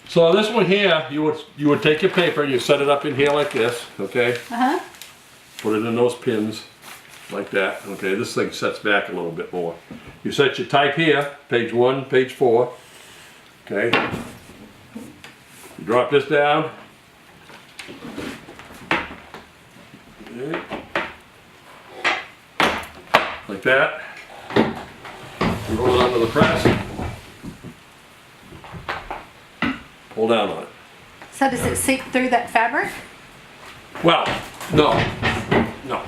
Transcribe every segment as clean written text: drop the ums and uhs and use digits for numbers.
So this one here, you would take your paper and you set it up in here like this, okay? Uh-huh. Put it in those pins like that. Okay, this thing sets back a little bit more. You set your type here, page 1, page 4. Okay. You drop this down. Okay. Like that. You roll it onto the press. Pull down on it. So does it seep through that fabric? Well, no. No.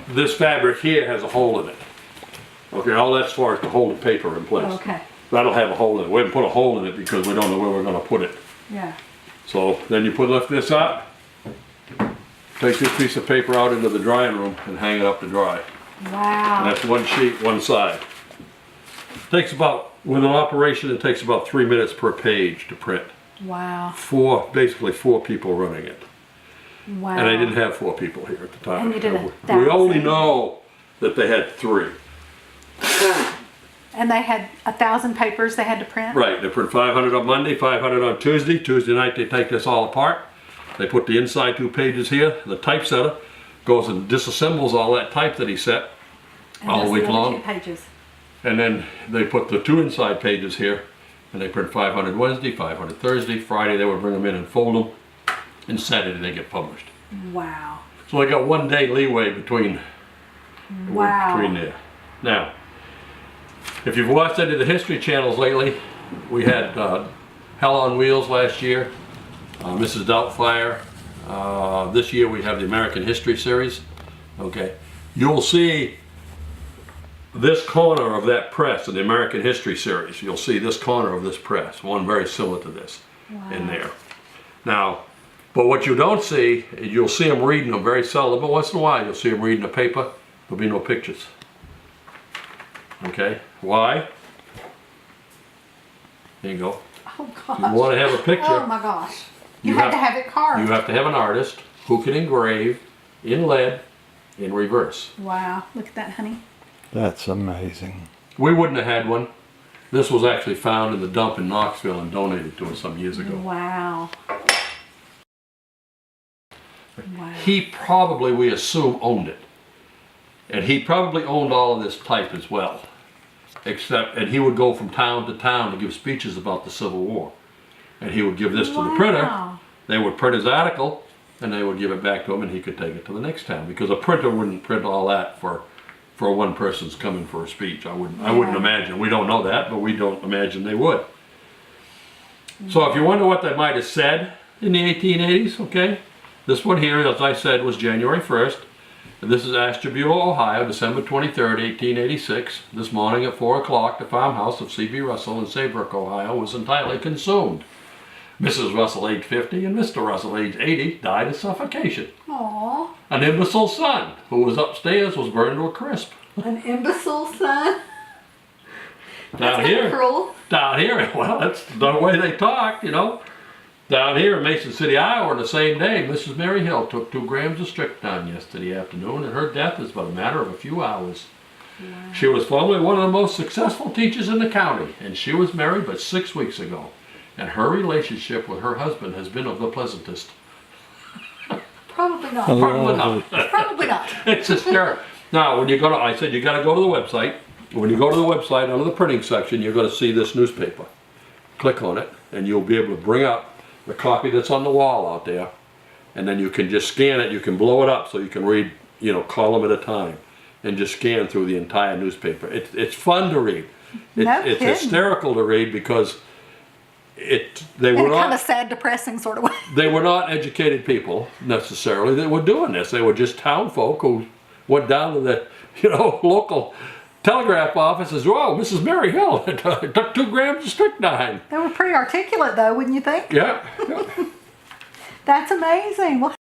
This fabric here has a hole in it. Okay, all that's for is to hold the paper in place. Okay. That'll have a hole in it. We haven't put a hole in it because we don't know where we're going to put it. Yeah. So then you lift this up, take this piece of paper out into the drying room and hang it up to dry. Wow. And that's one sheet, one side. Takes about, with an operation, it takes about 3 minutes per page to print. Wow. Basically four people running it. Wow. And I didn't have 4 people here at the time. And you did We only know that they had 3. And they had 1,000 papers they had to print? Right, they print 500 on Monday, 500 on Tuesday. Tuesday night they take this all apart. They put the inside 2 pages here. The typesetter goes and disassembles all that type that he set all week long. 2 pages. And then they put the 2 inside pages here, and they print 500 Wednesday, 500 Thursday. Friday they would bring them in and fold them, and Saturday they get published. Wow. So I got 1 day leeway between there. Now, if you've watched any of the history channels lately, we had Hell on Wheels last year, Mrs. Doubtfire. This year we have the American History series. Okay, you'll see this corner of that press in the American History series. You'll see this corner of this press, one very similar to this in there. Now, but what you don't see, you'll see them reading them very seldom, but once in a while you'll see them reading a paper. There'll be no pictures. Okay, why? There you go. Oh gosh. You want to have a picture. Oh my gosh. You had to have it carved. You have to have an artist who can engrave in lead in reverse. Wow, look at that, honey. That's amazing. We wouldn't have had one. This was actually found in the dump in Knoxville and donated to us some years ago. Wow. Wow. He probably, we assume, owned it. And he probably owned all of this type as well. And he would go from town to town to give speeches about the Civil War. And he would give this to the printer. They would print his article, and they would give it back to him, and he could take it to the next town. Because a printer wouldn't print all that for one person's coming for a speech. I wouldn't imagine. We don't know that, but we don't imagine they would. So if you wonder what they might have said in the 1880s, okay, this one here, as I said, was January 1st. And this is Ashtabula, Ohio, December 23rd, 1886. This morning at 4 o'clock, the farmhouse of C.B. Russell in Saybrook, Ohio, was entirely consumed. Mrs. Russell, age 50, and Mr. Russell, age 80, died of suffocation. Aww. An imbecile son, who was upstairs, was burned to a crisp. An imbecile son? Down here, cruel. Down here, well, that's the way they talk, you know. Down here in Mason City, Iowa, on the same day, Mrs. Merril took 2 grams of strychnine yesterday afternoon, and her death is but a matter of a few hours. Wow. She was formerly one of the most successful teachers in the county, and she was married but 6 weeks ago. And her relationship with her husband has been of the pleasantest. Probably not. Probably not. Probably not. It's hysterical. Now, when you go to, I said you got to go to the website. When you go to the website, under the printing section, you're going to see this newspaper. Click on it, and you'll be able to bring up the copy that's on the wall out there. And then you can just scan it. You can blow it up so you can read, you know, column at a time, and just scan through the entire newspaper. It's fun to read. It's hysterical to read because they were not kind of sad, depressing sort of way. They were not educated people necessarily that were doing this. They were just town folk who went down to the, you know, local telegraph office and said, "Whoa, Mrs. Merril took 2 grams of strychnine." They were pretty articulate, though, wouldn't you think? Yeah. That's amazing. Well,